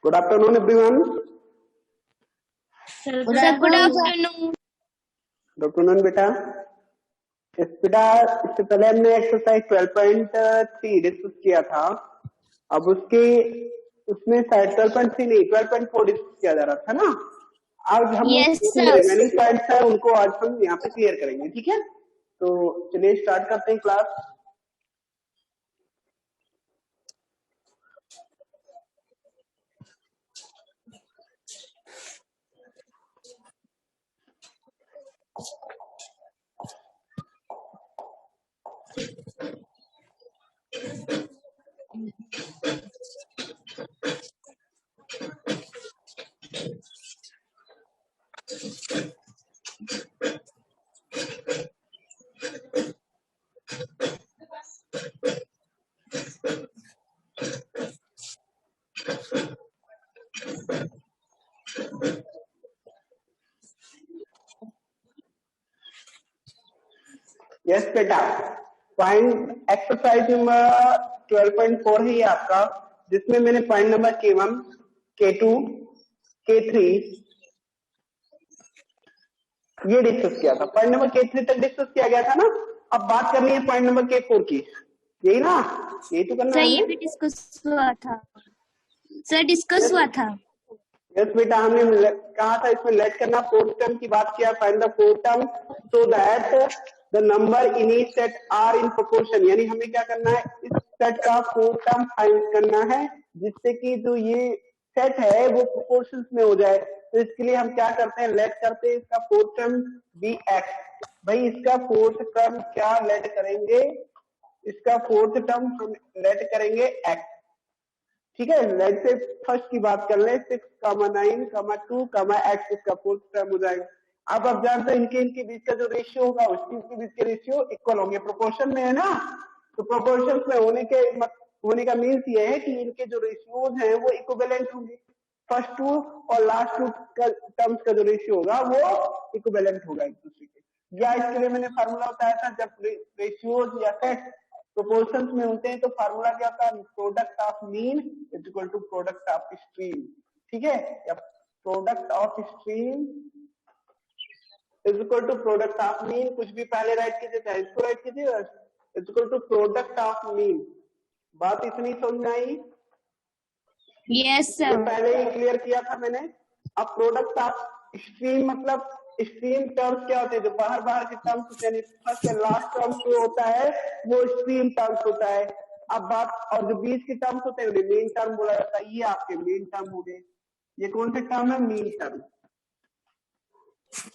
Good afternoon everyone. Good afternoon. Good afternoon बेटा। इससे पहले हमने एक्सरसाइज 12.3 डिस्कस किया था। अब उसमें शायद 12.3 नहीं 12.4 डिस्कस किया जा रहा था ना। आज हम रिमेनिंग पॉइंट्स है उनको आज हम यहाँ पे क्लियर करेंगे, ठीक है। तो चलिए स्टार्ट करते हैं क्लास। यस बेटा, पॉइंट एक्सरसाइज नंबर 12.4 है ये आपका, जिसमें मैंने point number K1, K2, K3 ये डिस्कस किया था। पॉइंट नंबर K3 तक डिस्कस किया गया था ना। अब बात करनी है पॉइंट नंबर K4 की, यही ना, यही तो करना है। ये भी डिस्कस हुआ था सर, डिस्कस हुआ था। यस बेटा, हमने कहा था इसमें लेट करना, फोर्थ टर्म की बात किया। Find the fourth term so that the number in each set are in proportion, यानी हमें क्या करना है, इस सेट का फोर्थ टर्म फाइंड करना है जिससे कि जो ये सेट है वो प्रोपोर्शंस में हो जाए। तो इसके लिए हम क्या करते हैं, लेट करते हैं इसका फोर्थ टर्म बी एक्स। भाई इसका फोर्थ टर्म क्या लेट करेंगे, इसका फोर्थ टर्म हम लेट करेंगे एक्स, ठीक है। लेट से फर्स्ट की बात कर ले, 6, 9, 2, x इसका फोर्थ टर्म हो जाएगा। अब आप जानते हैं इनके बीच का जो रेशियो होगा, उसके बीच के रेशियो इक्वल होंगे, प्रोपोर्शन में है ना। तो प्रोपोर्शन में होने का मीन्स ये है कि इनके जो रेशियोज हैं वो इक्विवेलेंट होंगे। फर्स्ट टू और लास्ट टू टर्म्स का जो रेशियो होगा वो इक्विवेलेंट होगा एक दूसरे के। या इसके लिए मैंने फार्मूला बताया था, जब रेशियोज या सेट प्रोपोर्शंस में होते हैं तो फार्मूला क्या था, product of mean is equal to product of extreme, ठीक है। या product of stream is equal to product of mean, कुछ भी पहले राइट कीजिए चाहे इसको राइट कीजिए, is equal to product of mean. बात इतनी समझ में आई? यस सर, पहले ही क्लियर किया था मैंने। अब प्रोडक्ट ऑफ स्ट्रीम मतलब स्ट्रीम टर्म्स क्या होते हैं, जो बाहर के टर्म्स यानी फर्स्ट से लास्ट टर्म्स जो होता है वो स्ट्रीम टर्म्स होता है। अब बात, और जो बीच के टर्म्स होते हैं उन्हें मेन टर्म बोला जाता है। ये आपके मेन टर्म हो गए। ये कौन से टर्म है, मेन टर्म।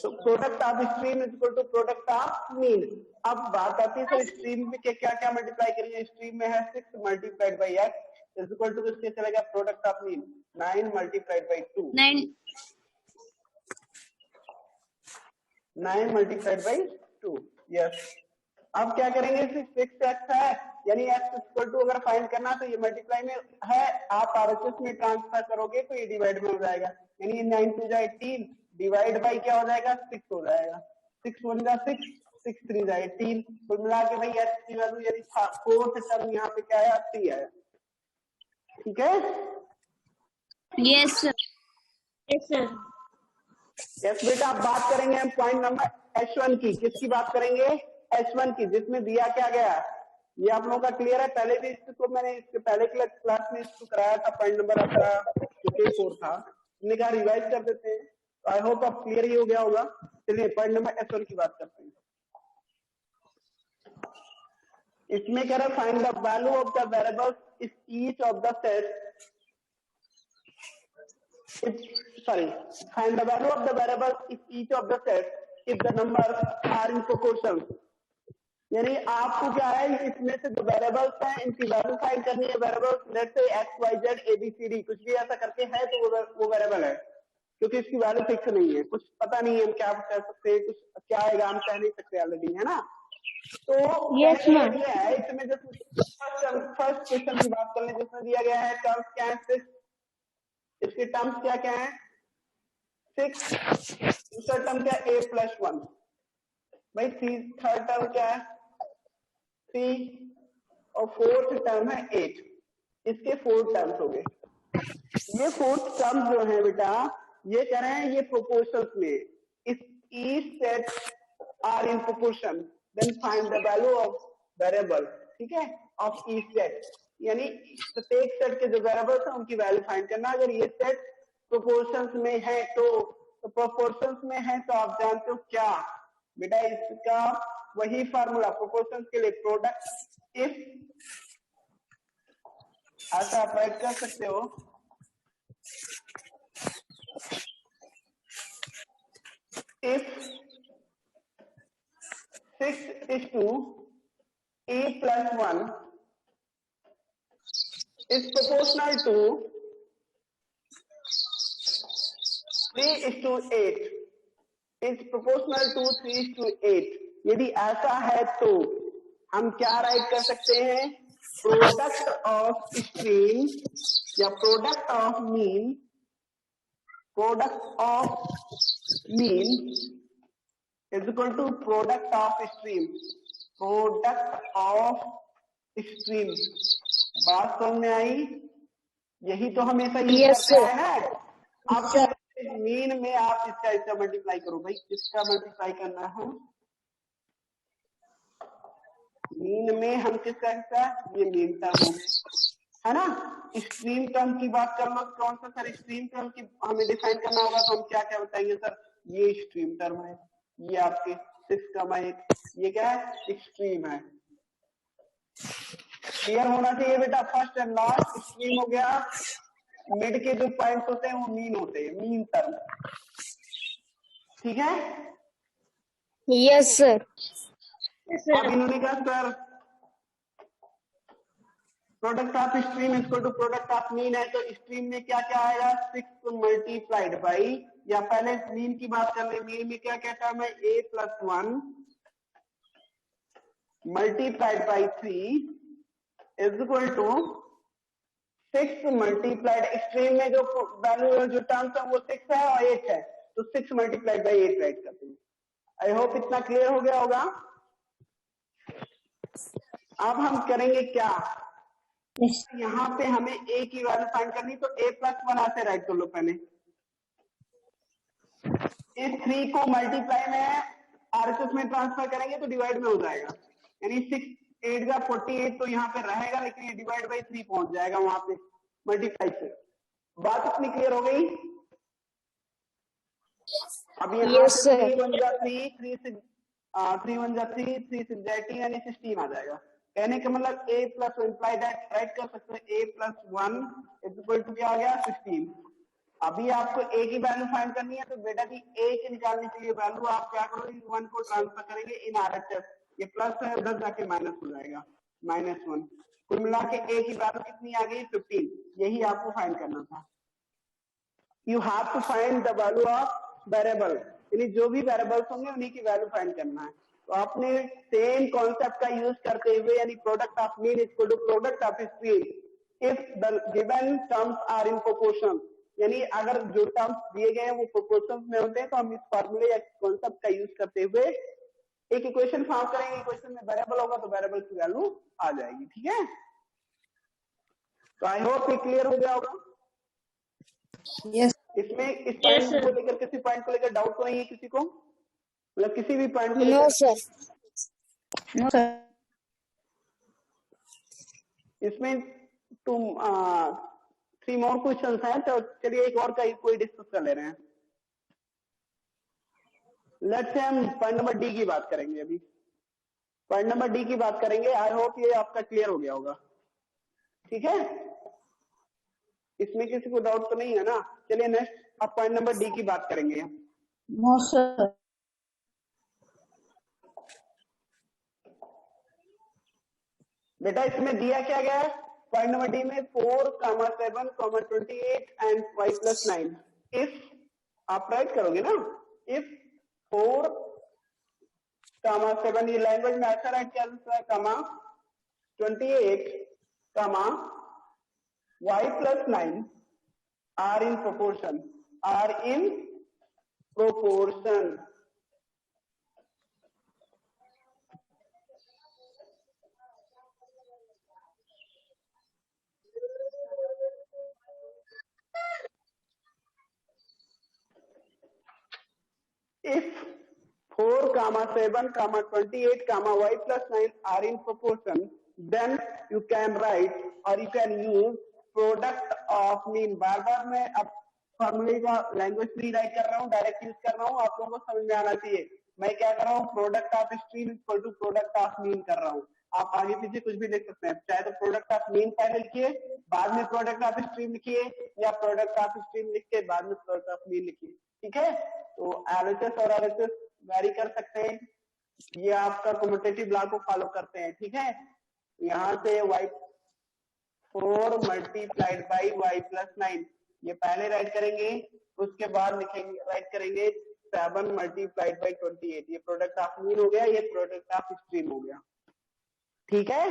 तो product of stream is equal to product of mean. अब बात आती है सर स्ट्रीम में क्या क्या मल्टीप्लाई करिए। स्ट्रीम में है 6 multiplied by x is equal to किसके चलेगा, product of mean 9 multiplied by 2, 9 multiplied by 2। Yes, अब क्या करेंगे, 6x है यानी x इक्वल टू अगर फाइंड करना तो ये मल्टीप्लाई में है, आप RHS में ट्रांसफर करोगे तो ये डिवाइड में हो जाएगा, यानी 9 2 जा 18 डिवाइड बाई क्या हो जाएगा, 6 हो जाएगा। 6 1 जा 6, 6 3 जा 18, तो मिला के भाई x की वैल्यू यानी फोर्थ टर्म यहाँ पे क्या है, 3 आया, ठीक है। Yes sir, yes sir. Yes बेटा, अब बात करेंगे हम पॉइंट नंबर H1 की। किसकी बात करेंगे, H1 की, जिसमें दिया क्या गया, ये आप लोगों का क्लियर है। पहले भी इसको मैंने इसके पहले क्लास में इसको कराया था, पॉइंट नंबर आपका जो K4 था, हमने कहा रिवाइज कर देते हैं। तो आई होप अब क्लियर ही हो गया होगा। चलिए पॉइंट नंबर H1 की बात करते हैं। इसमें कह रहा है find the value of the variables if each of the set, find the value of the variable if each of the set if the numbers are in proportion। यानी आपको क्या है, इसमें से जो वेरिएबल्स हैं इनकी वैल्यू फाइंड करनी है। Variables let's say x y z a b c d कुछ भी ऐसा करके है तो वो वेरिएबल है, क्योंकि इसकी वैल्यू फिक्स नहीं है, कुछ पता नहीं है हम क्या कह सकते हैं, कुछ क्या आएगा हम कह नहीं सकते ऑलरेडी, है ना। तो यस मैम, है इसमें जो फर्स्ट क्वेश्चन की बात कर लें जिसमें दिया गया है टर्म्स क्या है, 6, इसके टर्म्स क्या क्या है, 6, दूसरा टर्म क्या है a+1, भाई थर्ड टर्म क्या है 3, और फोर्थ टर्म है 8। इसके 4 टर्म्स हो गए। ये फोर्थ टर्म जो है बेटा, ये कह रहे हैं ये प्रोपोर्शंस में, if each set are in proportion then find the value of variable, ठीक है, ऑफ ईच सेट, यानी प्रत्येक सेट के जो वेरिएबल्स हैं उनकी वैल्यू फाइंड करना। अगर ये सेट प्रोपोर्शंस में है तो प्रोपोर्शंस में है तो आप जानते हो क्या बेटा, इसका वही फार्मूला प्रोपोर्शंस के लिए, प्रोडक्ट इफ, ऐसा आप राइट कर सकते हो, if 6 is to a plus 1 is proportional to 3 is to 8 is proportional to 3 is to 8, यदि ऐसा है तो हम क्या राइट कर सकते हैं, प्रोडक्ट ऑफ स्ट्रीम या product of mean, product of mean is equal to product of stream, product of stream। बात समझ में आई, यही तो हमेशा यूज करते हैं ना। आप मीन में आप इसका मल्टीप्लाई करो भाई, किसका मल्टीप्लाई करना है, मीन में हम किसका हिस्सा, ये मीन टर्म है ना। स्ट्रीम टर्म की बात कर लो, कौन सा सर स्ट्रीम टर्म की हमें डिफाइन करना होगा, तो हम क्या क्या बताएंगे सर, ये स्ट्रीम टर्म है, ये आपके 6,1 ये क्या है, स्ट्रीम है। क्लियर होना चाहिए बेटा, फर्स्ट एंड लास्ट स्ट्रीम हो गया, मिड के जो पॉइंट्स होते हैं वो मीन होते हैं, मीन टर्म, ठीक है। Yes sir. अब इन्होंने कहा sir product of extreme equal to product of mean है, तो स्ट्रीम में क्या क्या आएगा, 6 मल्टीप्लाइड बाई, या पहले मीन की बात कर ले, मीन में क्या क्या टर्म है, a plus 1 multiplied by 3 is equal to 6 multiplied, extreme में जो वैल्यू जो टर्म्स है वो 6 है और 8 है, तो 6 मल्टीप्लाइड बाई 8 राइट करते हैं। आई होप इतना क्लियर हो गया होगा। अब हम करेंगे क्या, यहाँ पे हमें a की वैल्यू फाइंड करनी, तो a प्लस 1 ऐसे राइट कर लो पहले, इस 3 को मल्टीप्लाई में आरएचएस में ट्रांसफर करेंगे तो डिवाइड में हो जाएगा, यानी 6 8 का 48 तो यहाँ पे रहेगा, लेकिन ये डिवाइड बाई 3 पहुंच जाएगा वहां पे मल्टीप्लाई से। बात इतनी क्लियर हो गई। अब यहाँ से 3 1 जा 3 3 6 3 1 जा 3 3 6 जा 18 यानी 16 आ जाएगा। कहने का मतलब a plus imply that write कर सकते हैं, a plus 1 is equal to क्या आ गया 16। अभी आपको a की वैल्यू फाइंड करनी है, तो बेटा की a की निकालने के लिए वैल्यू आप क्या करो, इस 1 को ट्रांसफर करेंगे इन आरएचएस, ये प्लस है उधर जाके माइनस हो जाएगा, -1। कुल मिला के a की वैल्यू कितनी आ गई 15, यही आपको फाइंड करना था। You have to find the value of variable, यानी जो भी वेरिएबल्स होंगे उन्हीं की वैल्यू फाइंड करना है। तो आपने सेम कॉन्सेप्ट का यूज करते हुए, यानी product of mean equal to product of extreme if the given terms are in proportion, यानी अगर जो टर्म्स दिए गए हैं वो प्रोपोर्शन में होते हैं, तो हम इस फॉर्मूले या कॉन्सेप्ट का यूज करते हुए एक इक्वेशन फॉर्म करेंगे, इक्वेशन में वेरिएबल होगा तो वेरिएबल की वैल्यू आ जाएगी, ठीक है। तो आई होप ये क्लियर हो गया होगा। यस। इसमें इस पॉइंट को लेकर, किसी पॉइंट को लेकर डाउट तो नहीं है किसी को, मतलब किसी भी पॉइंट को नो सर। No sir. इसमें तुम 3 मोर क्वेश्चन हैं, तो चलिए एक और का कोई डिस्कस कर ले रहे हैं। लेट्स से हम पॉइंट नंबर डी की बात करेंगे, अभी पॉइंट नंबर डी की बात करेंगे। आई होप ये आपका क्लियर हो गया होगा, ठीक है। इसमें किसी को डाउट तो नहीं है ना। चलिए नेक्स्ट अब पॉइंट नंबर डी की बात करेंगे। No sir. बेटा इसमें दिया क्या गया है, पॉइंट नंबर डी में 4, 7, 28 एंड y + 9। इफ आप राइट करोगे ना, इफ 4, 7 ये लैंग्वेज में ऐसा राइट किया जाता है, 28, y + 9 are in proportion, are in proportion. If 4, 7, 28, y plus 9 are in proportion, then you can write or you can use product of mean. बार बार मैं अब फॉर्मूले का लैंग्वेज फ्री राइट कर रहा हूँ, डायरेक्ट यूज कर रहा हूँ, आप लोगों को समझ में आना चाहिए। मैं क्या कर रहा हूँ, product of extreme equal to product of mean कर रहा हूँ। आप आगे पीछे कुछ भी लिख सकते हैं, चाहे तो प्रोडक्ट ऑफ मीन पहले लिखिए बाद में प्रोडक्ट ऑफ स्ट्रीम लिखिए, या प्रोडक्ट ऑफ स्ट्रीम लिख के बाद में प्रोडक्ट ऑफ मीन लिखिए। ठीक है, तो LHS और RHS वैरी कर सकते हैं, ये आपका कम्यूटेटिव लॉ को फॉलो करते हैं। ठीक है, यहाँ से y4 multiplied by y plus 9 ये पहले राइट करेंगे, उसके बाद लिखेंगे राइट करेंगे 7 मल्टीप्लाइड बाई 28, ये प्रोडक्ट ऑफ मीन हो गया, ये प्रोडक्ट ऑफ स्ट्रीम हो गया। ठीक है,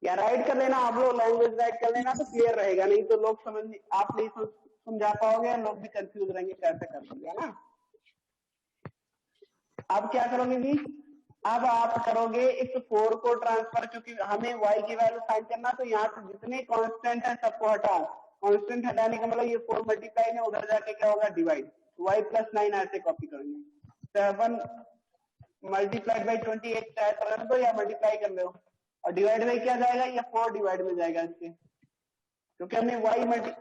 या राइट कर लेना आप लोग, लैंग्वेज राइट कर लेना तो क्लियर रहेगा, नहीं तो लोग समझ आप नहीं समझा पाओगे, लोग भी कंफ्यूज रहेंगे कैसे कर पाओगे, है ना। अब क्या करोगे जी, अब आप करोगे इस 4 को ट्रांसफर, क्योंकि हमें y की वैल्यू फाइंड करना, तो यहाँ से जितने कांस्टेंट है सबको हटाओ। कांस्टेंट हटाने का मतलब ये 4 मल्टीप्लाई में उधर जाके क्या होगा, डिवाइड, y प्लस 9 ऐसे कॉपी करेंगे। 7 मल्टीप्लाइड बाई 28 चाहे तो रख दो या मल्टीप्लाई कर लो, और डिवाइड में क्या जाएगा, ये 4 डिवाइड में जाएगा इसके, क्योंकि हमने y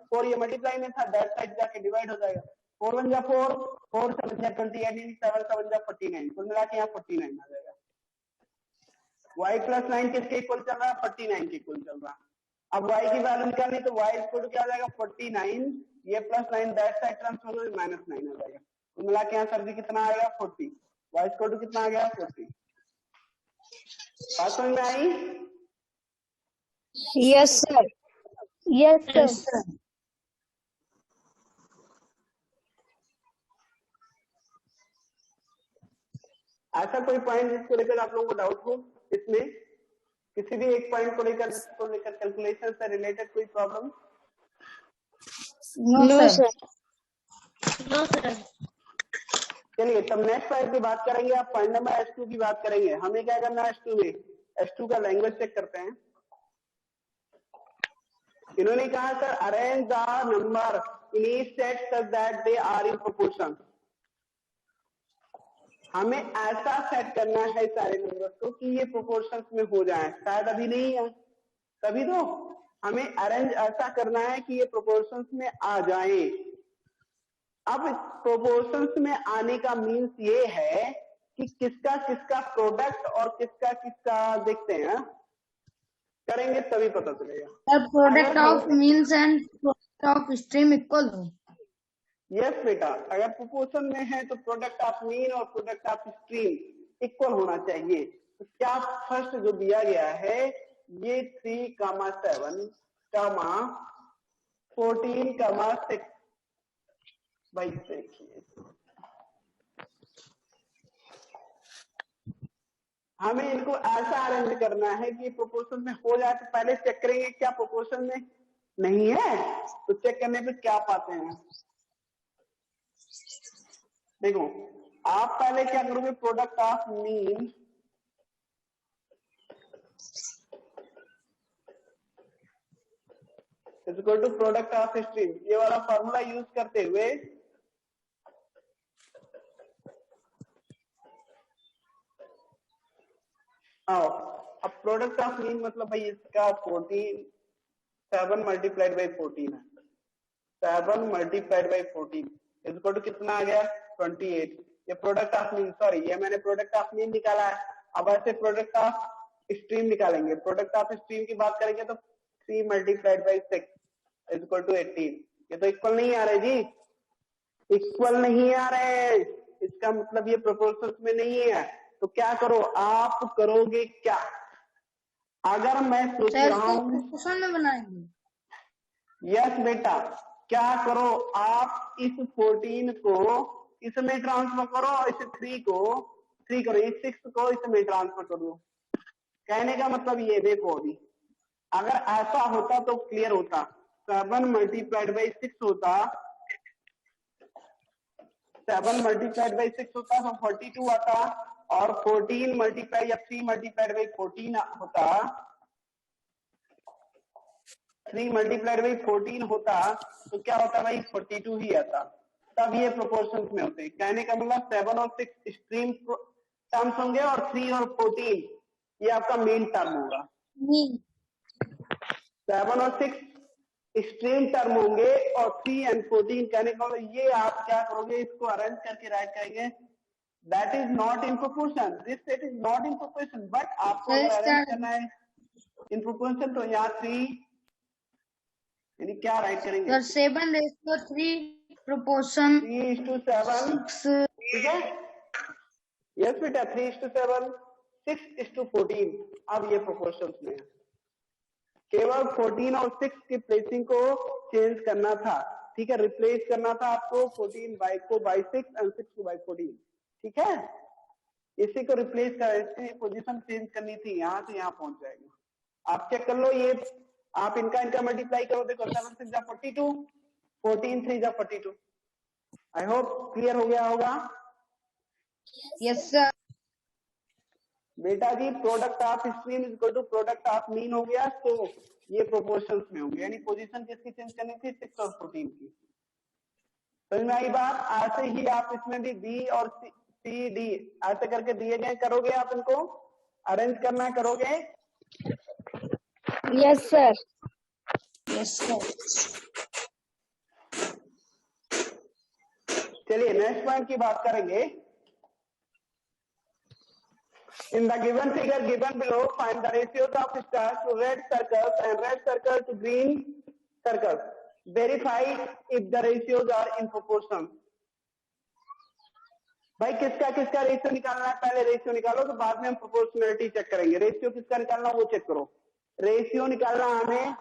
4 ये मल्टीप्लाई में था, दैट साइड जाके डिवाइड हो जाएगा। 4 1 जा 4, 4 7 जा 28, 7 7 जा 49, कुल मिला के यहाँ 49 आ जाएगा। y प्लस 9 किसके इक्वल चल रहा है, 49 के इक्वल चल रहा है। अब y की वैल्यू निकालनी, तो y इक्वल क्या आ जाएगा, 49, ये प्लस 9 दैट साइड ट्रांसफर हो माइनस 9 आ जाएगा, कुल मिला के यहाँ सर जी कितना आएगा, 40, y इक्वल टू कितना आ गया, 40। बात समझ में आई? Yes sir, yes sir. ऐसा कोई पॉइंट जिसको लेकर आप लोगों को डाउट हो, इसमें किसी भी एक पॉइंट को लेकर कैलकुलेशन से रिलेटेड कोई problem? No sir. No sir. चलिए तब नेक्स्ट पॉइंट की बात करेंगे, आप पॉइंट नंबर H2 की बात करेंगे। हमें क्या करना है H2 में, H2 का लैंग्वेज चेक करते हैं। इन्होंने कहा sir arrange the number in each set such that they are in proportion. हमें ऐसा सेट करना है सारे नंबर्स को कि ये प्रोपोर्शंस में हो जाए, शायद अभी नहीं है, तभी तो हमें अरेंज ऐसा करना है कि ये प्रोपोर्शंस में आ जाए। अब प्रोपोर्शंस में आने का मीन्स ये है कि किसका किसका प्रोडक्ट और किसका किसका देखते हैं, करेंगे तभी पता चलेगा। Product of means and product of extreme equal हो। यस बेटा, अगर प्रोपोर्शन में है तो प्रोडक्ट ऑफ मीन और प्रोडक्ट ऑफ स्ट्रीम इक्वल होना चाहिए। तो क्या फर्स्ट जो दिया गया है ये 3, 7, 14, 6, भाई देखिए हमें इनको ऐसा अरेंज करना है कि प्रोपोर्शन में हो जाए। तो पहले चेक करेंगे क्या प्रोपोर्शन में नहीं है, तो चेक करने पे क्या पाते हैं। देखो आप पहले क्या करोगे, product of mean is equal to product of extreme, ये वाला फॉर्मूला यूज करते हुए आओ। अब प्रोडक्ट ऑफ मीन मतलब भाई इसका 7 मल्टीप्लाइड बाई 14 है, 7 multiplied by 14 is equal to कितना आ गया, 28। ये प्रोडक्ट ऑफ मीन, सॉरी ये मैंने प्रोडक्ट ऑफ मीन निकाला है। अब ऐसे प्रोडक्ट ऑफ स्ट्रीम निकालेंगे। प्रोडक्ट ऑफ स्ट्रीम की बात करेंगे तो 3 multiplied by 6 is equal to 18। ये तो इक्वल नहीं आ रहे जी, इक्वल नहीं आ रहे, इसका मतलब ये प्रोपोर्शंस में नहीं है। तो क्या करो, आप करोगे क्या, अगर मैं सोच रहा हूँ प्रोपोर्शन में बनाएंगे। यस बेटा, क्या करो आप इस 14 को इसमें ट्रांसफर करो और इस 3 करो, इस 6 को इसमें ट्रांसफर कर दो। कहने का मतलब ये देखो, अभी अगर ऐसा होता तो क्लियर होता। 7 मल्टीप्लाइड बाई 6 होता, 7 मल्टीप्लाइड बाई 6 होता तो 42 आता, और 14 मल्टीप्लाई या 3 मल्टीप्लाइड बाई 14 होता, 3 मल्टीप्लाइड बाई 14 होता तो क्या होता भाई, 42 ही आता। तब ये प्रोपोर्शन में होते हैं। कहने का मतलब 7 और 6 स्ट्रीम टर्म्स होंगे और 3 और 14 ये आपका मेन टर्म होगा। 7 और 6 स्ट्रीम टर्म होंगे और 3 and 14 कहने का मतलब ये आप क्या करोगे, इसको अरेंज करके राइट करेंगे that is not in proportion, this set is not in proportion, but आपको अगर अरेंज करना है इन प्रोपोर्शन तो यहाँ 3 यानी क्या राइट करेंगे 7:3 proportion 3:7, 6. ठीक है। यस बेटा 3:7, 6:14। अब ये प्रोपोर्शन में है, केवल 14 और 6 की प्लेसिंग को चेंज करना था, ठीक है, रिप्लेस करना था आपको 14 को बाई 6 और 6 को बाई 14, ठीक है। इसी को रिप्लेस कर पोजीशन चेंज करनी थी, यहाँ से यहाँ पहुंच जाएगा। आप चेक कर लो, ये आप इनका मल्टीप्लाई करो, देखो 7 6 42, 14 3 42। आई होप क्लियर हो गया होगा। Yes sir. बेटा जी product of stream is equal to product of mean हो गया, तो ये प्रोपोर्शंस में होंगे, यानी पोजीशन किसकी चेंज करनी थी 6 और 14 की। समझ में आई बात। ऐसे ही आप इसमें भी बी और सी डी ऐसे करके दिए गए, करोगे आप इनको अरेंज करना है, करोगे। Yes sir. Yes sir. चलिए नेक्स्ट पॉइंट की बात करेंगे। In the given figure given below, find the ratios of stars to red circles and red circle to green circles. Verify if the ratios are in proportion. भाई किसका किसका ratio निकालना है, पहले रेशियो निकालो तो बाद में हम प्रोपोर्शनलिटी चेक करेंगे। रेशियो किसका निकालना वो चेक करो। रेशियो निकालना हमें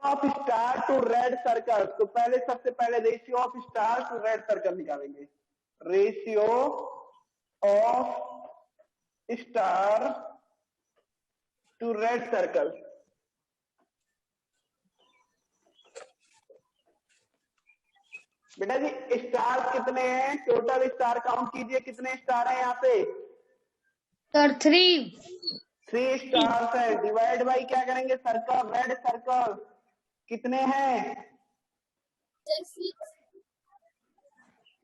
of star to red circle, तो पहले सबसे पहले ratio of star to red circle निकालेंगे। Ratio of star to red circle, बेटा जी स्टार कितने हैं, टोटल स्टार काउंट कीजिए, कितने स्टार हैं यहाँ पे Sir 3. 3 स्टार्स है। डिवाइड बाई क्या करेंगे, सर्कल, रेड सर्कल कितने हैं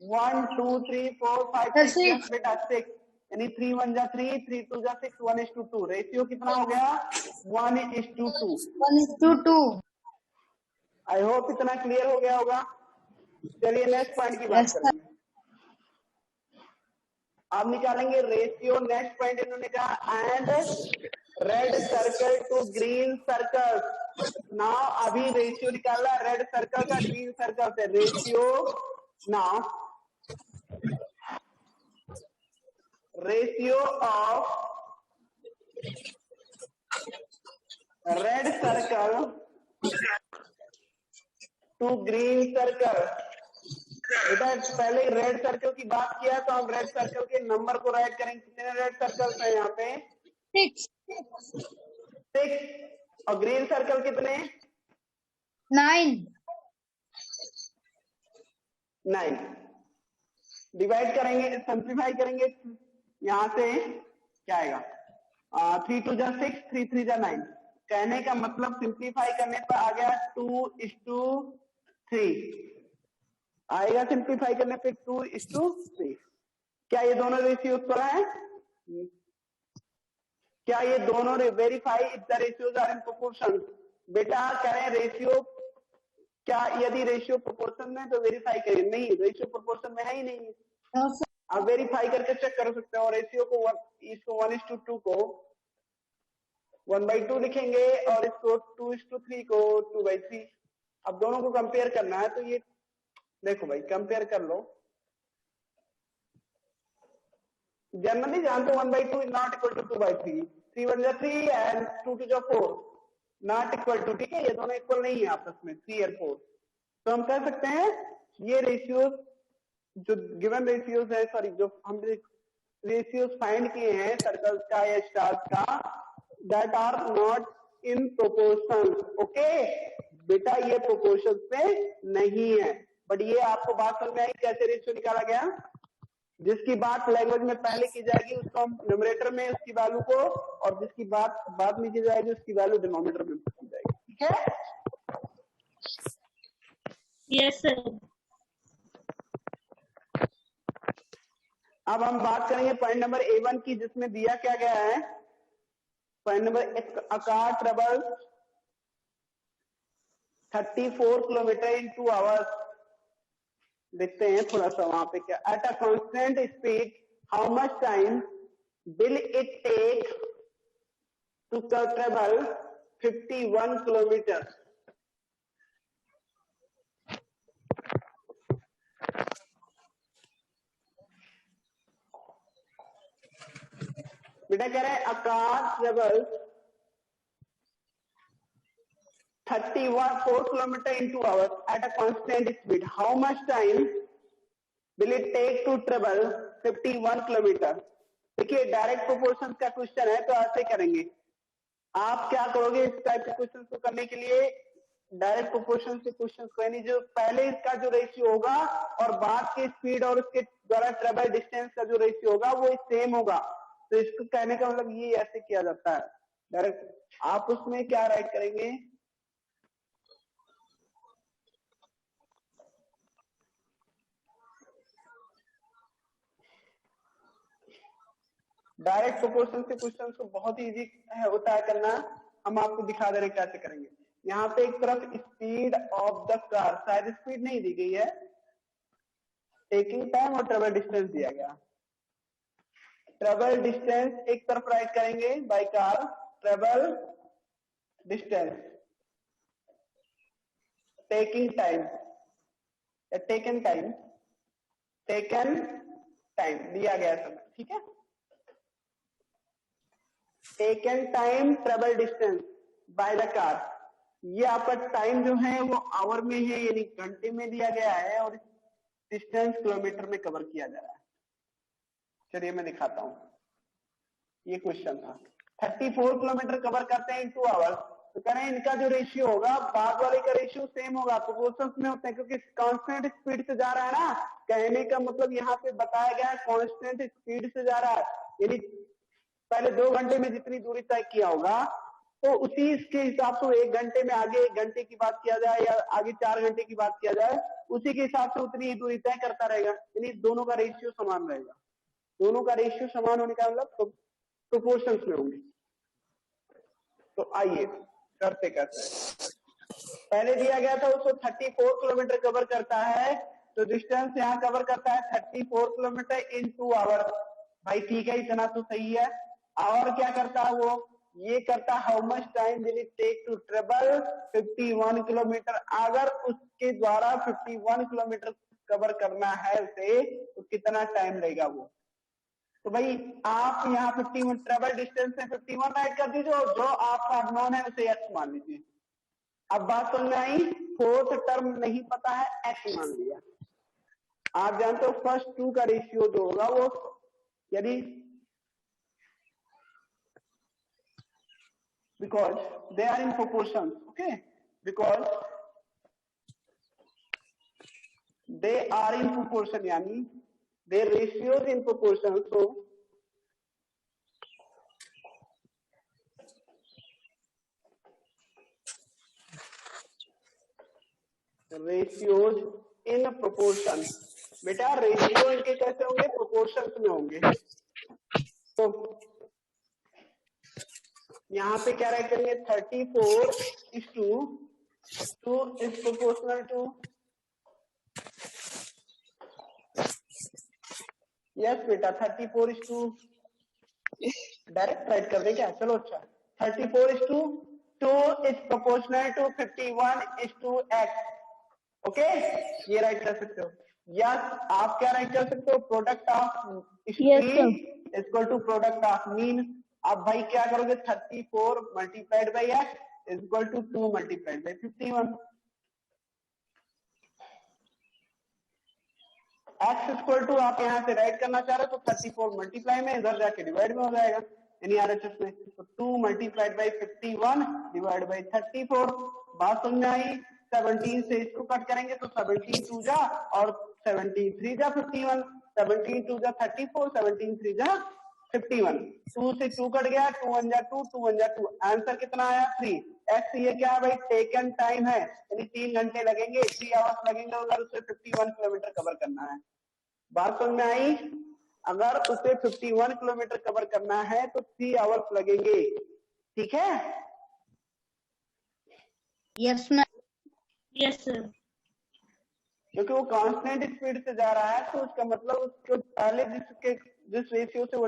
1 2 3 4 5 6, यस बेटा 6, यानी 3 1 जा 3, 3 2 जा 6, 1:2। रेशियो कितना हो गया 1:2। 1:2. आई होप इतना क्लियर हो गया होगा। चलिए नेक्स्ट पॉइंट की बात Yes, sir. करेंगे। आप निकालेंगे रेशियो, नेक्स्ट पॉइंट इन्होंने कहा and red circle to green circle. Now अभी रेशियो निकालना रेड सर्कल का ग्रीन सर्कल से। Ratio now ratio of red circle to green circle. बेटा पहले रेड सर्कल की बात किया तो हम रेड सर्कल के नंबर को राइट करेंगे। कितने रेड सर्कल्स हैं यहाँ पे 6 और ग्रीन सर्कल कितने 9. 9। डिवाइड करेंगे, सिंप्लीफाई करेंगे, यहाँ से क्या आएगा 3 2 जा 6, 3 3 जा 9। कहने का मतलब सिंप्लीफाई करने पर आ गया 2:3 आएगा, सिंप्लीफाई करने पे 2:3। क्या ये दोनों रेशियोज पर है, क्या ये दोनों verify if the ratios are in proportion. बेटा करें रेशियो, क्या यदि रेशियो प्रोपोर्शन में तो वेरीफाई करें, नहीं रेशियो प्रोपोर्शन में है ही नहीं। No, sir. आप वेरीफाई करके चेक कर सकते हो। रेशियो को इसको 1:2 को 1/2 लिखेंगे और इसको 2:3 को 2/3। अब दोनों को कंपेयर करना है तो ये देखो भाई कंपेयर कर लो। जनरली जानते हो 1/2 इज नॉट इक्वल टू 2/3, 3 1 जा 3 एंड 2 2 जा 4 नॉट इक्वल टू, ठीक है, ये दोनों इक्वल नहीं है आपस में 3 और 4। तो हम कह सकते हैं ये रेशियोज जो गिवन रेशियोज है, सॉरी जो हम रेशियोज फाइंड किए हैं सर्कल्स का या स्टार्स का, that are not in proportion. Okay बेटा ये प्रोपोर्शन पे नहीं है, बट ये आपको बात समझ में आई कैसे रेशियो निकाला गया। जिसकी बात लैंग्वेज में पहले की जाएगी उसको हम न्यूमरेटर में उसकी वैल्यू को, और जिसकी बात बाद में की जाएगी उसकी वैल्यू डिनोमिनेटर में की जाएगी, ठीक है। Yes sir. अब हम बात करेंगे पॉइंट नंबर A1 की, जिसमें दिया क्या गया है। Point number A, car travel 34 kilometre in 2 hours. देखते हैं थोड़ा सा वहां पे क्या, at a constant speed how much time will it take to travel 51 kilometre. बेटा कह रहे हैं a car travel 34 kilometre in 2 hours at a constant speed how much time will it take to travel 51 kilometre. देखिए direct proportion का question है, तो ऐसे करेंगे। आप क्या करोगे इस टाइप के क्वेश्चन को करने के लिए, डायरेक्ट प्रोपोर्शन से क्वेश्चन को, यानी जो पहले इसका जो रेशियो होगा और बाद के स्पीड और उसके द्वारा ट्रेवल डिस्टेंस का जो रेशियो होगा वो सेम होगा। तो इसको कहने का मतलब ये ऐसे किया जाता है डायरेक्ट। आप उसमें क्या राइट करेंगे, डायरेक्ट प्रोपोर्शन से क्वेश्चन को बहुत ही इजी होता है करना। हम आपको दिखा दे रहे कैसे करेंगे। यहाँ पे एक तरफ स्पीड ऑफ द कार, शायद स्पीड नहीं दी गई है, टेकिंग टाइम और ट्रेवल डिस्टेंस दिया गया। ट्रेवल डिस्टेंस एक तरफ राइट करेंगे by car, travel distance, taking time, taken time, taken time दिया गया समय, ठीक है। Taken time travel distance by the car, ये आपका टाइम जो है वो आवर में है, यानी घंटे में दिया गया है, और डिस्टेंस किलोमीटर में कवर किया जा रहा है। चलिए मैं दिखाता हूं। ये क्वेश्चन था 34 किलोमीटर कवर करते हैं इन 2 आवर्स। तो कह रहे हैं इनका जो रेशियो होगा, बाद वाले का रेशियो सेम होगा, प्रोपोर्शंस में होते हैं, क्योंकि कांस्टेंट स्पीड से जा रहा है ना। कहने का मतलब यहाँ पे बताया गया है कांस्टेंट स्पीड से जा रहा है, यानी पहले 2 घंटे में जितनी दूरी तय किया होगा, तो उसी इसके हिसाब से 1 घंटे में आगे 1 घंटे की बात किया जाए या आगे 4 घंटे की बात किया जाए, उसी के हिसाब से उतनी ही दूरी तय करता रहेगा, यानी दोनों का रेशियो समान रहेगा। दोनों का रेशियो समान होने का मतलब प्रोपोर्शंस में होंगे। तो आइए करते करते, पहले दिया गया था उसको 34 किलोमीटर कवर करता है, तो डिस्टेंस यहाँ कवर करता है 34 किलोमीटर इन 2 आवर्स। भाई ठीक है, इतना तो सही है। और क्या करता है वो, ये करता how much time will it take to travel 51 kilometre. अगर उसके द्वारा 51 किलोमीटर कवर करना है उसे, तो कितना टाइम लगेगा वो। तो भाई आप यहाँ 51 ट्रेवल डिस्टेंस में 51 राइट कर दीजिए, और जो आपका अननोन है उसे एक्स मान लीजिए। अब बात समझ में आई, फोर्थ टर्म नहीं पता है, एक्स मान लिया। आप जानते हो फर्स्ट 2 का रेशियो जो होगा वो, यदि because they are in proportions, okay, because they are in proportion, यानी their ratios in proportion, so ratios in proportion। बेटा रेशियो इनके कैसे होंगे, प्रोपोर्शंस में होंगे। तो यहाँ पे क्या राइट करेंगे, 34:2 is proportional to, यस बेटा 34:2 डायरेक्ट राइट कर दे क्या, चलो अच्छा 34:2 is proportional to 51:x, okay, ये राइट कर सकते हो। यस आप क्या राइट कर सकते हो, product of speed equal to product of mean. अब भाई क्या करोगे, 34 multiplied by x equal to 2 multiplied by 51। X equal to आप यहाँ से राइट करना चाह रहे हो, तो 34 मल्टीप्लाई में इधर जाके डिवाइड में हो जाएगा, यानी आरएचएस में। तो 2 मल्टीप्लाइड बाई 51 डिवाइड बाई 34। बात समझ में आई। 17 से इसको कट करेंगे तो 17 2 जा और 17 3 जा 51, 17 2 जा 34, 17 3 जा 51, 2 से 2 कट गया, 2 1 जा 2, 2 1 जा 2, आंसर कितना आया 3। एक्स ये क्या है भाई, टेकन टाइम है, यानी 3 घंटे लगेंगे, 3 आवर्स लगेंगे अगर उसे 51 किलोमीटर कवर करना है। बात समझ में आई? अगर उसे 51 किलोमीटर कवर करना है तो 3 आवर्स लगेंगे, ठीक है? Yes ma'am. Yes sir. क्योंकि वो कांस्टेंट स्पीड से जा रहा है तो उसका मतलब उसको पहले जिस रेशियो से वो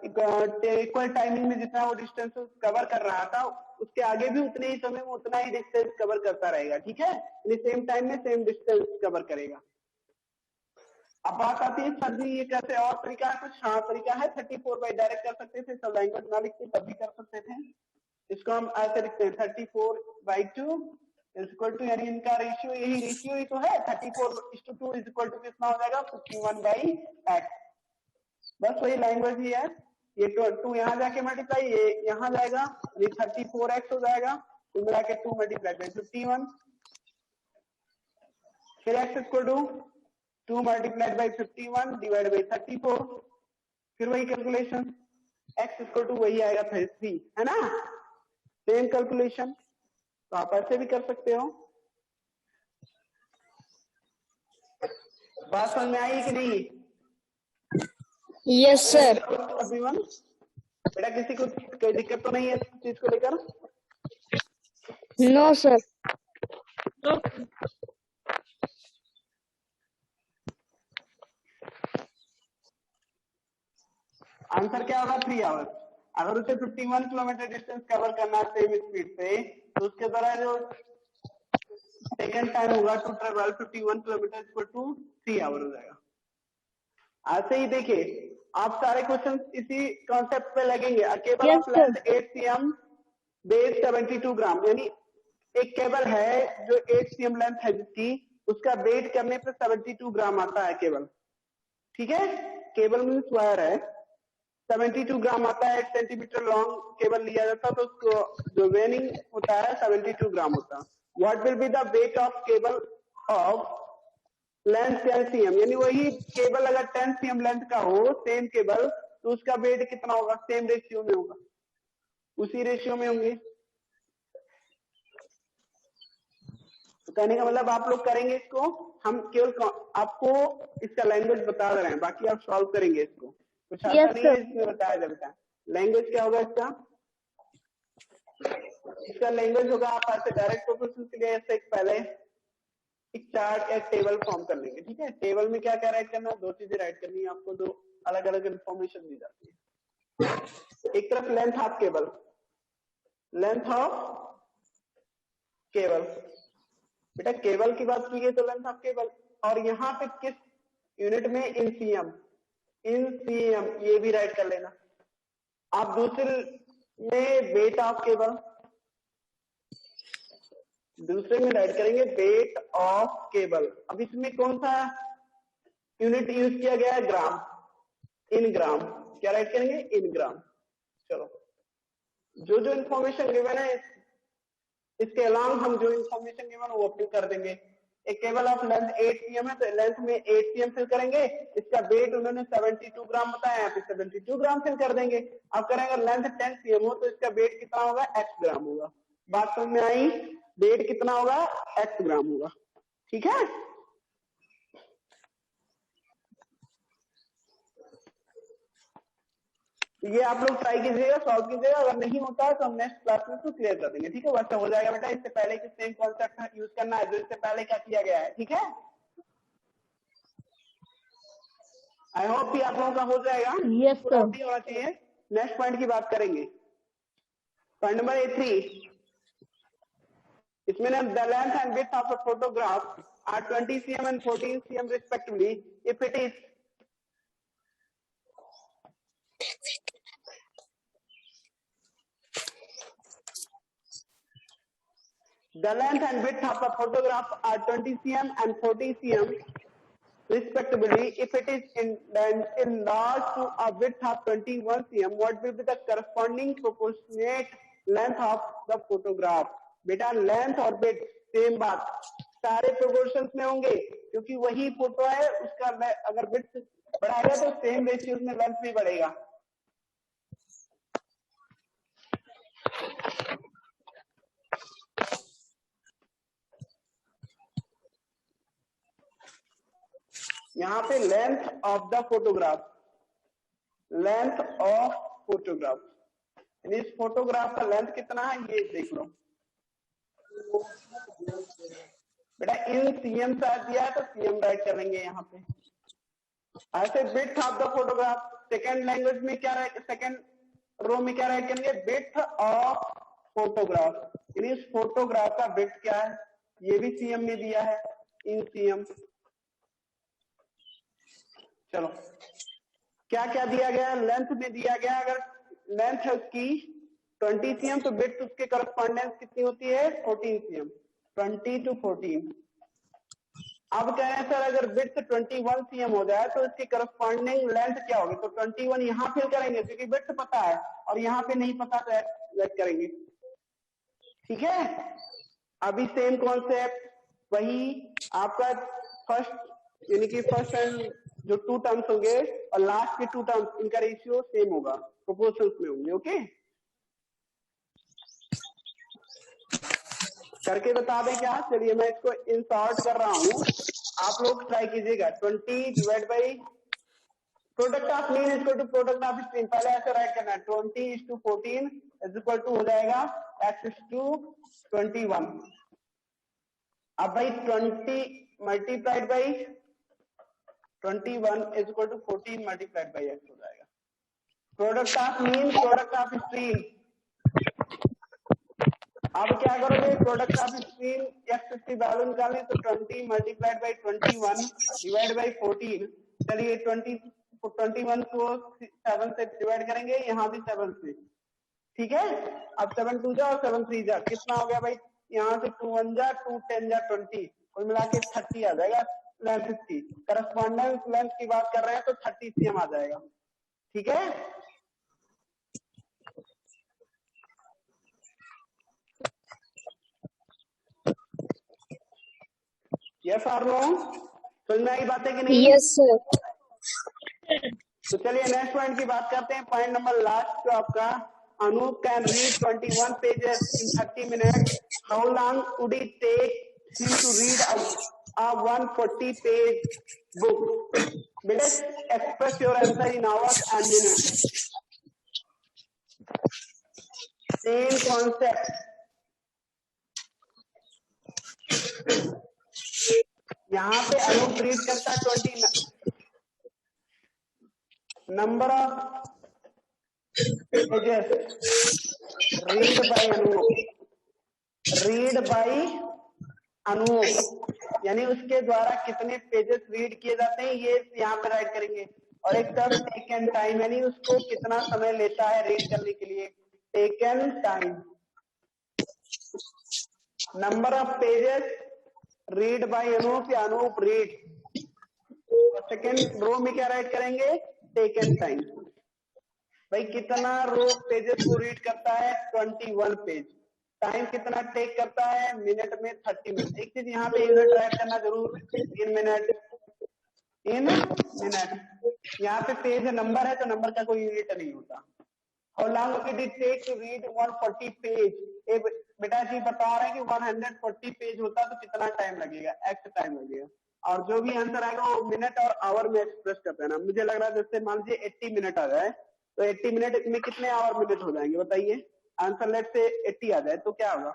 इक्वल टाइमिंग में जितना वो डिस्टेंस कवर कर रहा था, उसके आगे भी उतने ही समय में उतना ही डिस्टेंस कवर करता रहेगा, ठीक है? सेम टाइम में सेम डिस्टेंस कवर करेगा। अब बात आती है सर जी ये कैसे, और तरीका है कुछ? हाँ तरीका है, 34 बाई डायरेक्ट कर सकते थे, सब लैंग्वेज ना लिखते तब भी कर सकते थे। इसको हम ऐसे लिखते हैं 34/2 इज इक्वल टू, यानी इनका रेशियो यही रेशियो ही तो है, 34:2 इज इक्वल टू कितना हो जाएगा 51/x। बस वही लैंग्वेज ही है। ये 2 यहाँ जाके मल्टीप्लाई, ये यहाँ जाएगा, ये 34x हो जाएगा, तो मिला के 2 मल्टीप्लाई बाई 51, फिर x equal to 2 multiplied by 51 divide by 34, फिर वही कैलकुलेशन, x इक्वल टू वही आएगा 3, है ना? सेम कैलकुलेशन, तो आप ऐसे भी कर सकते हो। बात समझ में आई कि नहीं? Yes sir. एवरीवन, बेटा किसी को कोई दिक्कत तो नहीं है इस चीज को लेकर? No sir. आंसर क्या होगा 3 आवर्स। अगर उसे 51 किलोमीटर डिस्टेंस कवर करना है सेम स्पीड से, तो उसके द्वारा जो सेकंड टाइम होगा to travel 51 kilometre equal to 3 hour हो जाएगा। ऐसे ही देखिए आप सारे क्वेश्चन इसी कॉन्सेप्ट पे लगेंगे। Cable of length 8 cm, base 72 ग्राम, यानी एक केबल है जो 8 cm लेंथ है जिसकी, उसका वेट करने पे 72 ग्राम आता है केबल, ठीक है? केबल मीन्स वायर है, 72 ग्राम आता है। 8 सेंटीमीटर लॉन्ग केबल लिया जाता है तो उसको जो वेनिंग होता है 72 ग्राम होता है। What will be the weight of cable of length 10 cm, यानी वही केबल अगर 10 cm लेंथ का हो सेम केबल, तो उसका वेट कितना होगा? सेम रेशियो में होगा, उसी रेशियो में होंगे। तो कहने का मतलब आप लोग करेंगे इसको, हम केवल आपको इसका लैंग्वेज बता रहे हैं, बाकी आप सॉल्व करेंगे इसको, कुछ ऐसा नहीं है इसमें बताया जा बेटा। लैंग्वेज क्या होगा इसका? इसका लैंग्वेज होगा, आप ऐसे डायरेक्ट प्रोपोर्शन के लिए ऐसे पहले एक चार्ट या टेबल फॉर्म कर लेंगे, ठीक है? टेबल में क्या क्या राइट करना है? 2 चीजें राइट करनी है आपको, 2 अलग अलग इंफॉर्मेशन दी जाती है। एक तरफ length of cable, length of cable, बेटा केबल की बात की गई तो लेंथ ऑफ केबल, और यहाँ पे किस यूनिट में? इन सीएम, इन सीएम, ये भी राइट कर लेना। आप दूसरे में वेट ऑफ केबल, दूसरे में राइट करेंगे वेट ऑफ केबल। अब इसमें कौन सा यूनिट यूज किया गया है? ग्राम, इन ग्राम, क्या राइट करेंगे? इन ग्राम। चलो, जो जो इन्फॉर्मेशन गिवन है इसके अलावा हम जो इन्फॉर्मेशन गिवन वो फिल कर देंगे। एक केबल ऑफ लेंथ 8 cm है तो लेंथ में 8 cm फिल करेंगे, इसका वेट उन्होंने 72 ग्राम बताया, यहाँ पे 72 ग्राम फिल कर देंगे। अब करेंगे लेंथ 10 cm हो तो इसका वेट कितना होगा? x ग्राम होगा। बात समझ में आई? वेट कितना होगा? x ग्राम होगा, ठीक है? ये आप लोग ट्राई कीजिएगा, सॉल्व कीजिएगा, अगर नहीं होता है तो हम नेक्स्ट क्लास में तो क्लियर कर देंगे, ठीक है? वैसे हो जाएगा बेटा, इससे पहले कि सेम कॉन्सेप्ट यूज करना है जो इससे पहले क्या किया गया है, ठीक है? आई होप कि आप लोगों का हो जाएगा। Yes sir. होना चाहिए। नेक्स्ट पॉइंट की बात करेंगे, पॉइंट नंबर 3। इसमें ना the length and width of a photograph are 20 cm and 14 cm respectively if it is the length and width of a photograph are 20 cm and 40 cm respectively. If it is enlarged to a width of 21 cm, what will be the corresponding proportionate length of the photograph? बेटा length और width same बात, सारे proportions में होंगे क्योंकि वही photo है, उसका अगर विड्थ बढ़ाएगा तो सेम रेशियो में लेंथ भी बढ़ेगा। यहाँ पे length of the photograph, length of photograph, इस फोटोग्राफ का लेंथ कितना है ये देख लो बेटा। इन सीएम साथ दिया है तो सीएम राइट करेंगे यहाँ पे। ऐसे width of the photograph second language में क्या राइट, सेकेंड रो में क्या राइट करेंगे, विड्थ ऑफ फोटोग्राफ, यानी इस फोटोग्राफ का विड्थ क्या है, ये भी सीएम में दिया है इन सीएम। चलो क्या क्या दिया गया, लेंथ में दिया गया, अगर लेंथ है उसकी 20 सीएम तो विड्थ उसके करस्पॉन्डेंस कितनी होती है 14 सीएम, 20 to 14। अब कह रहे हैं सर अगर विड्थ 21 सीएम हो जाए तो इसकी करस्पॉन्डिंग लेंथ क्या होगी, तो 21 यहाँ फिल करेंगे क्योंकि विड्थ पता है और यहाँ पे नहीं पता तो लेट करेंगे। ठीक है, अभी सेम कॉन्सेप्ट वही आपका फर्स्ट यानी कि फर्स्ट एंड जो 2 टर्म्स होंगे और लास्ट के 2 टर्म्स इनका रेशियो सेम होगा, प्रोपोर्शंस में होंगे। ओके, करके बता दें क्या, चलिए मैं इसको इंसर्ट कर रहा हूं, आप लोग ट्राई कीजिएगा। 20 divide by product of mean is equal to product of extreme, पहले ऐसे राइट करना है 20:14 इज इक्वल टू हो जाएगा x/21। अब भाई 20 multiplied by 21 is equal to 14 multiplied by x हो जाएगा। Product of mean, product of extreme, अब क्या करोगे, product of stream x50 value निकालनी तो 20 मल्टीप्लाइड बाई 21 डिवाइड बाई 14। चलिए 21 को 7 से डिवाइड करेंगे, यहाँ भी 7 से। ठीक है, अब 7 2 जा और 7 3 जा, कितना हो गया भाई, यहाँ से 2 1 जा 2 10 जा 20, कुल मिला के 30 आ जाएगा लेंथ की। करस्पॉन्डेंस लेंथ की बात कर रहे हैं तो 30 सीएम आ जाएगा। ठीक है, यस और नो, समझ में आई बातें कि नहीं? Yes sir. तो चलिए नेक्स्ट पॉइंट की बात करते हैं, पॉइंट नंबर लास्ट जो आपका, Anup can read 21 pages in 30 minutes. How long would it take him to read a 140-page book? Better express your answer in hours and minutes. Same concept. यहाँ पे Anup read करता है 20 number of pages read by Anup, read by Anup यानी उसके द्वारा कितने pages read किए जाते हैं ये यहाँ पे राइट करेंगे। और एक टर्म टेकन टाइम, यानी उसको कितना समय लेता है रीड करने के लिए, taken time. Number of pages read by Anoop या अनूप रीड, सेकेंड रो में क्या राइट करेंगे, टेकन टाइम। भाई कितना रो पेजेस को रीड करता है 21 पेज, टाइम कितना टेक करता है मिनट में 30 मिनट। एक चीज यहाँ पे यूनिट राइट करना जरूर, इन मिनट, इन मिनट। यहाँ पे पेज नंबर है तो नंबर का कोई यूनिट नहीं होता। How long did it take to read 140 page, बेटा जी बता रहे हैं कि 140 पेज होता तो कितना टाइम लगेगा, एक्ट टाइम लगेगा। और जो भी आंसर आएगा वो मिनट और आवर में एक्सप्रेस कर देना। मुझे लग रहा है जैसे मान लीजिए 80 मिनट आ जाए तो 80 मिनट में कितने आवर मिनट हो जाएंगे बताइए, आंसर लेट से 80 आ जाए तो क्या होगा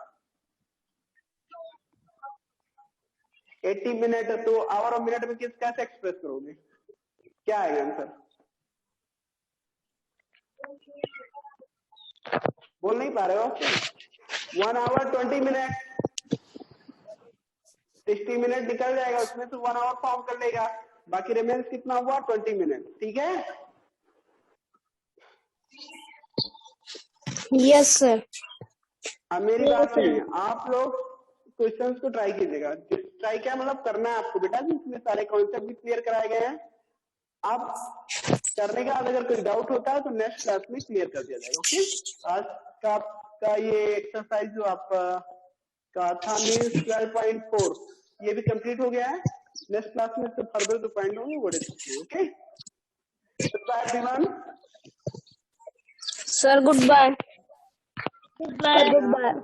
80 मिनट, तो आवर और मिनट में किस कैसे एक्सप्रेस करोगे, क्या आएगा आंसर, बोल नहीं पा रहे हो? 1 आवर 20 मिनट, 60 मिनट निकल जाएगा उसमें तो 1 आवर फॉर्म कर लेगा, बाकी रिमेन्स कितना हुआ 20 मिनट। ठीक है, यस सर। अब मेरी बात सुनिए, आप लोग क्वेश्चंस को ट्राई कीजिएगा। ट्राई क्या मतलब करना है आपको बेटा, जिसमें सारे कॉन्सेप्ट भी क्लियर कराए गए हैं। आप करने के बाद अगर कोई डाउट होता है तो नेक्स्ट क्लास में क्लियर कर दिया जाएगा। ओके, आज का आपका ये एक्सरसाइज जो आपका का था मीन्स 12.4 ये भी कंप्लीट हो गया है। नेक्स्ट क्लास में तो फर्दर जो पॉइंट होंगे वो डिस्कस करेंगे। Okay. Goodbye everyone. Sir, goodbye. Goodbye.